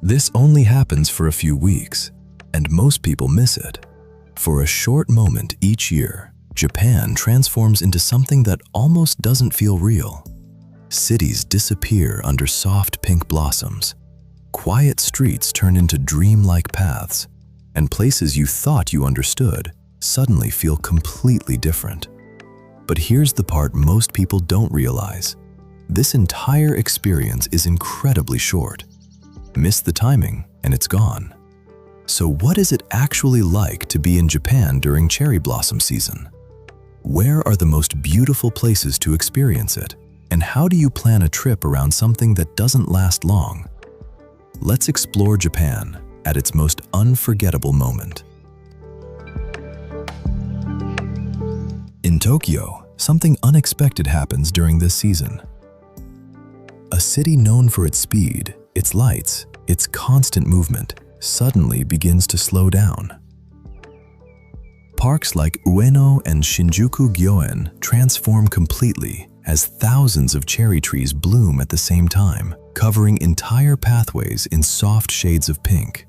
This only happens for a few weeks, and most people miss it. For a short moment each year, Japan transforms into something that almost doesn't feel real. Cities disappear under soft pink blossoms. Quiet streets turn into dreamlike paths, and places you thought you understood suddenly feel completely different. But here's the part most people don't realize. This entire experience is incredibly short. Miss the timing, and it's gone. So what is it actually like to be in Japan during cherry blossom season? Where are the most beautiful places to experience it? And how do you plan a trip around something that doesn't last long? Let's explore Japan at its most unforgettable moment. In Tokyo, something unexpected happens during this season. A city known for its speed, its lights, its constant movement, suddenly begins to slow down. Parks like Ueno and Shinjuku Gyoen transform completely as thousands of cherry trees bloom at the same time, covering entire pathways in soft shades of pink.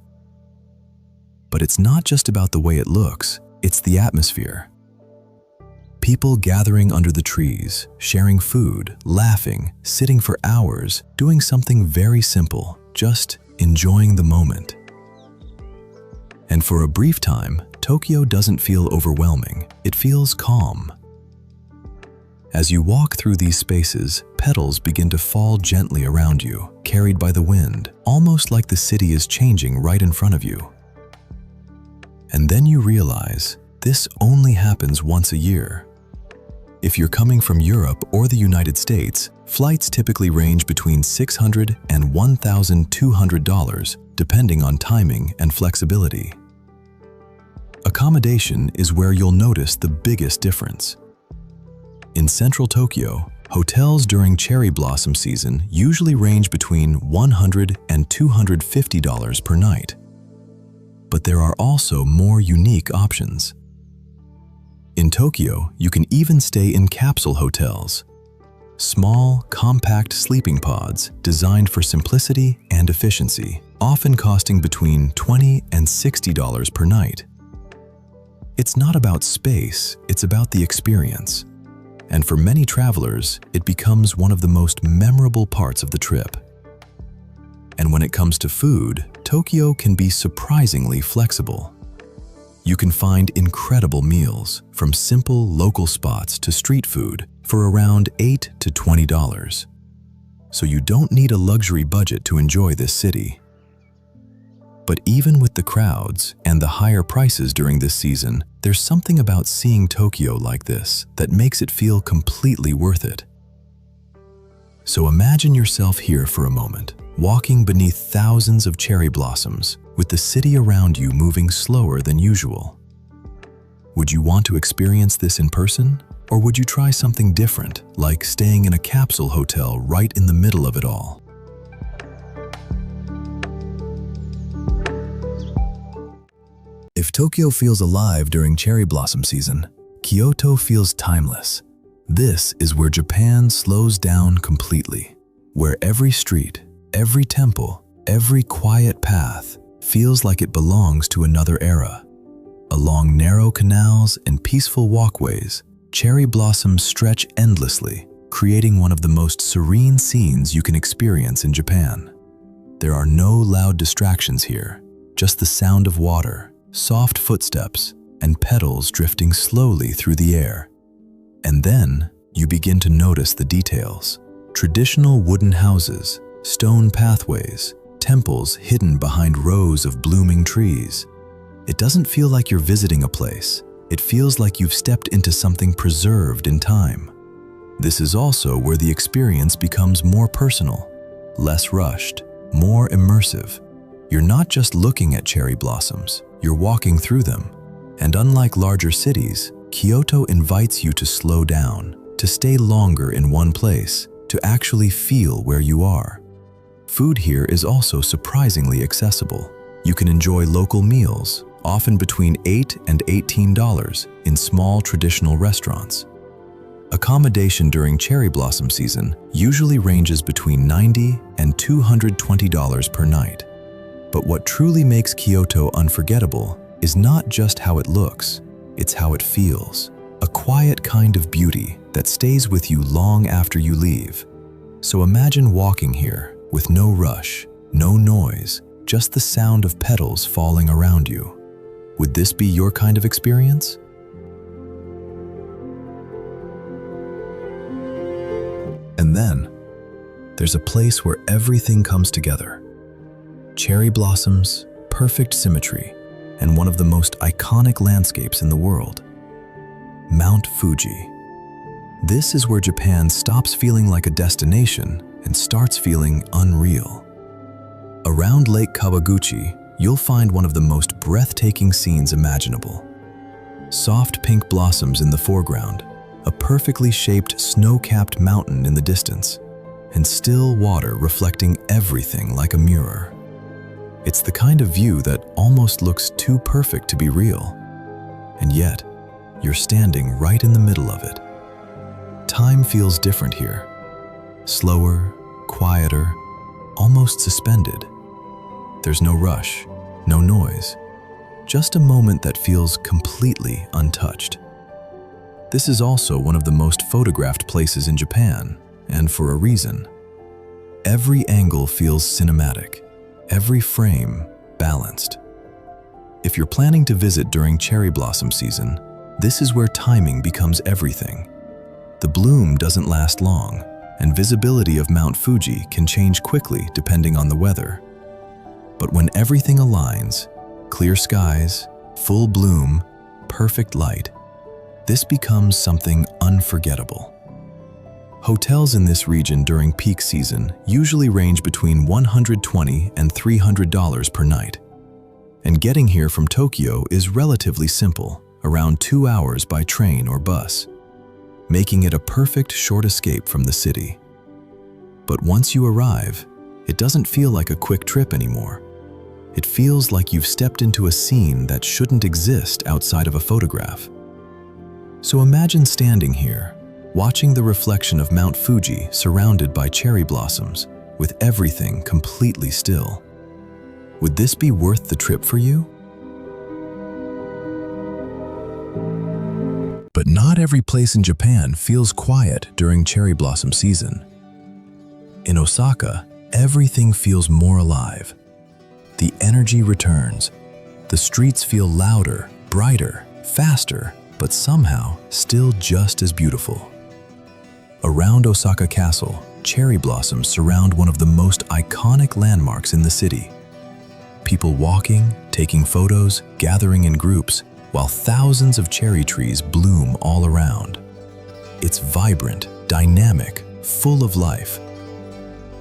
But it's not just about the way it looks, it's the atmosphere. People gathering under the trees, sharing food, laughing, sitting for hours, doing something very simple, just enjoying the moment. And for a brief time, Tokyo doesn't feel overwhelming, it feels calm. As you walk through these spaces, petals begin to fall gently around you, carried by the wind, almost like the city is changing right in front of you. And then you realize this only happens once a year. If you're coming from Europe or the United States, flights typically range between $600 and $1,200, depending on timing and flexibility. Accommodation is where you'll notice the biggest difference. In central Tokyo, hotels during cherry blossom season usually range between $100 and $250 per night. But there are also more unique options. In Tokyo, you can even stay in capsule hotels, small, compact sleeping pods designed for simplicity and efficiency, often costing between $20 and $60 per night. It's not about space, it's about the experience. And for many travelers, it becomes one of the most memorable parts of the trip. And when it comes to food, Tokyo can be surprisingly flexible. You can find incredible meals, from simple local spots to street food, for around $8 to $20. So you don't need a luxury budget to enjoy this city. But even with the crowds and the higher prices during this season, there's something about seeing Tokyo like this that makes it feel completely worth it. So imagine yourself here for a moment, walking beneath thousands of cherry blossoms, with the city around you moving slower than usual. Would you want to experience this in person? Or would you try something different, like staying in a capsule hotel right in the middle of it all? If Tokyo feels alive during cherry blossom season, Kyoto feels timeless. This is where Japan slows down completely, where every street, every temple, every quiet path feels like it belongs to another era. Along narrow canals and peaceful walkways, cherry blossoms stretch endlessly, creating one of the most serene scenes you can experience in Japan. There are no loud distractions here, just the sound of water, soft footsteps, and petals drifting slowly through the air. And then you begin to notice the details. Traditional wooden houses, stone pathways, temples hidden behind rows of blooming trees. It doesn't feel like you're visiting a place. It feels like you've stepped into something preserved in time. This is also where the experience becomes more personal, less rushed, more immersive. You're not just looking at cherry blossoms, you're walking through them. And unlike larger cities, Kyoto invites you to slow down, to stay longer in one place, to actually feel where you are. Food here is also surprisingly accessible. You can enjoy local meals, often between $8 and $18 in small traditional restaurants. Accommodation during cherry blossom season usually ranges between $90 and $220 per night. But what truly makes Kyoto unforgettable is not just how it looks, it's how it feels. A quiet kind of beauty that stays with you long after you leave. So imagine walking here with no rush, no noise, just the sound of petals falling around you. Would this be your kind of experience? And then, there's a place where everything comes together. Cherry blossoms, perfect symmetry, and one of the most iconic landscapes in the world. Mount Fuji. This is where Japan stops feeling like a destination and starts feeling unreal. Around Lake Kawaguchi, you'll find one of the most breathtaking scenes imaginable. Soft pink blossoms in the foreground, a perfectly shaped snow-capped mountain in the distance, and still water reflecting everything like a mirror. It's the kind of view that almost looks too perfect to be real. And yet, you're standing right in the middle of it. Time feels different here. Slower, quieter, almost suspended. There's no rush, no noise, just a moment that feels completely untouched. This is also one of the most photographed places in Japan, and for a reason. Every angle feels cinematic, every frame balanced. If you're planning to visit during cherry blossom season, this is where timing becomes everything. The bloom doesn't last long, and visibility of Mount Fuji can change quickly depending on the weather. But when everything aligns, clear skies, full bloom, perfect light, this becomes something unforgettable. Hotels in this region during peak season usually range between $120 and $300 per night. And getting here from Tokyo is relatively simple, around 2 hours by train or bus, making it a perfect short escape from the city. But once you arrive, it doesn't feel like a quick trip anymore. It feels like you've stepped into a scene that shouldn't exist outside of a photograph. So imagine standing here, watching the reflection of Mount Fuji surrounded by cherry blossoms, with everything completely still. Would this be worth the trip for you? But not every place in Japan feels quiet during cherry blossom season. In Osaka, everything feels more alive. The energy returns. The streets feel louder, brighter, faster, but somehow still just as beautiful. Around Osaka Castle, cherry blossoms surround one of the most iconic landmarks in the city. People walking, taking photos, gathering in groups, while thousands of cherry trees bloom all around. It's vibrant, dynamic, full of life.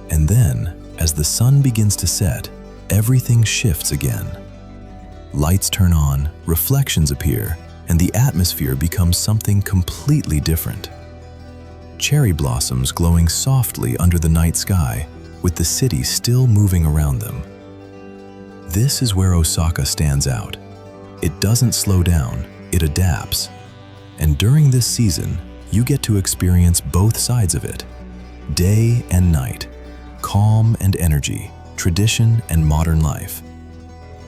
And then, as the sun begins to set, everything shifts again. Lights turn on, reflections appear, and the atmosphere becomes something completely different. Cherry blossoms glowing softly under the night sky, with the city still moving around them. This is where Osaka stands out. It doesn't slow down, it adapts. And during this season, you get to experience both sides of it. Day and night, calm and energy, tradition and modern life.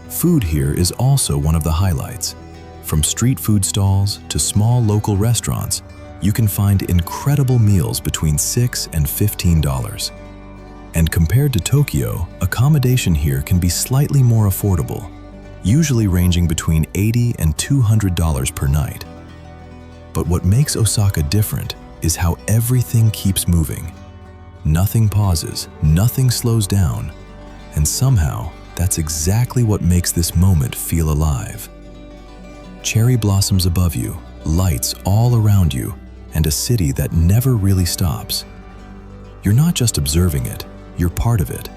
Food here is also one of the highlights. From street food stalls to small local restaurants, you can find incredible meals between $6 and $15. And compared to Tokyo, accommodation here can be slightly more affordable, usually ranging between $80 and $200 per night. But what makes Osaka different is how everything keeps moving. Nothing pauses, nothing slows down, and somehow that's exactly what makes this moment feel alive. Cherry blossoms above you, lights all around you, and a city that never really stops. You're not just observing it, you're part of it.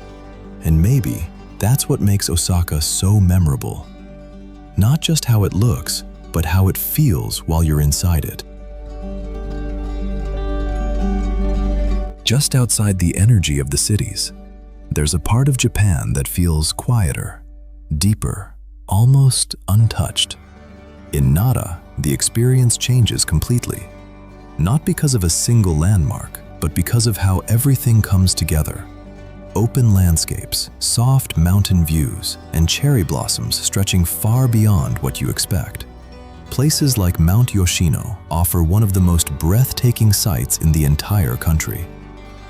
And maybe that's what makes Osaka so memorable. Not just how it looks, but how it feels while you're inside it. Just outside the energy of the cities, there's a part of Japan that feels quieter, deeper, almost untouched. In Nara, the experience changes completely. Not because of a single landmark, but because of how everything comes together. open landscapes, soft mountain views, and cherry blossoms stretching far beyond what you expect. Places like Mount Yoshino offer one of the most breathtaking sights in the entire country.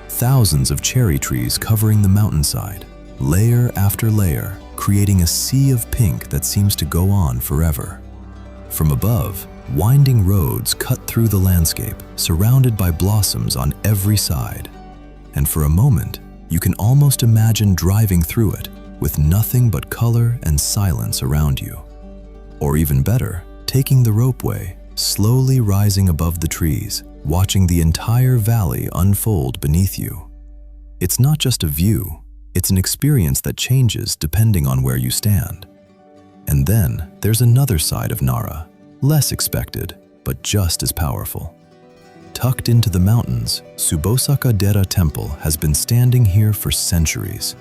Thousands of cherry trees covering the mountainside, layer after layer, creating a sea of pink that seems to go on forever. From above, winding roads cut through the landscape, surrounded by blossoms on every side. And for a moment, you can almost imagine driving through it with nothing but color and silence around you. Or even better, taking the ropeway, slowly rising above the trees, watching the entire valley unfold beneath you. It's not just a view, it's an experience that changes depending on where you stand. And then there's another side of Nara, less expected, but just as powerful. Tucked into the mountains, Osaka Temple has been standing here for centuries.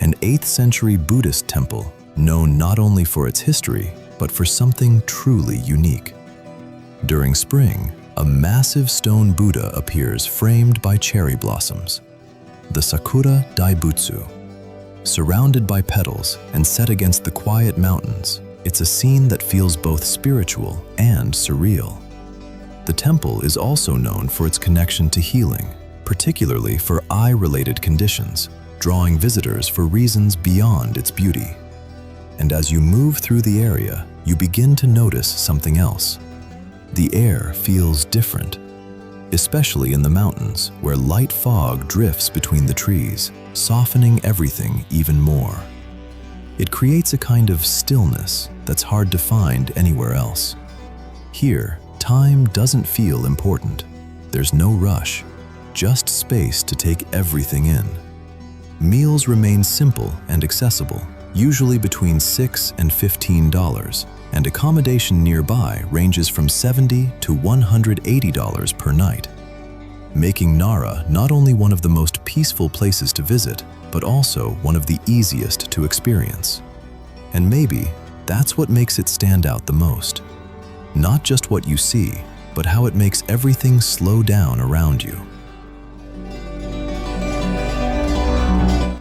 An 8th century Buddhist temple, known not only for its history, but for something truly unique. During spring, a massive stone Buddha appears framed by cherry blossoms. The Sakura Daibutsu. Surrounded by petals and set against the quiet mountains, it's a scene that feels both spiritual and surreal. The temple is also known for its connection to healing, particularly for eye-related conditions, drawing visitors for reasons beyond its beauty. And as you move through the area, you begin to notice something else. The air feels different, especially in the mountains, where light fog drifts between the trees, softening everything even more. It creates a kind of stillness that's hard to find anywhere else. Here, time doesn't feel important. There's no rush, just space to take everything in. Meals remain simple and accessible, usually between $6 and $15, and accommodation nearby ranges from $70 to $180 per night, making Nara not only one of the most peaceful places to visit, but also one of the easiest to experience. And maybe that's what makes it stand out the most. Not just what you see, but how it makes everything slow down around you.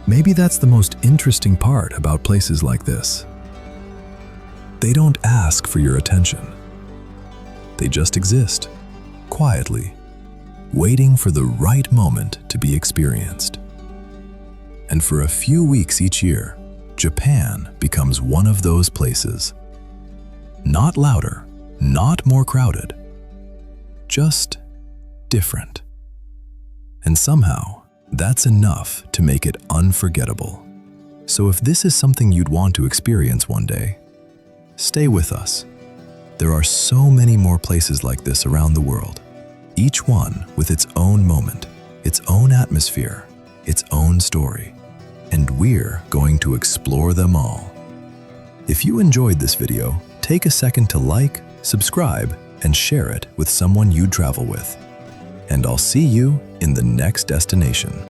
Maybe that's the most interesting part about places like this. They don't ask for your attention. They just exist, quietly, waiting for the right moment to be experienced. And for a few weeks each year, Japan becomes one of those places. Not louder, not more crowded, just different. And somehow, that's enough to make it unforgettable. So if this is something you'd want to experience one day, stay with us. There are so many more places like this around the world, each one with its own moment, its own atmosphere, its own story. And we're going to explore them all. If you enjoyed this video, take a second to like, subscribe, and share it with someone you'd travel with. And I'll see you in the next destination.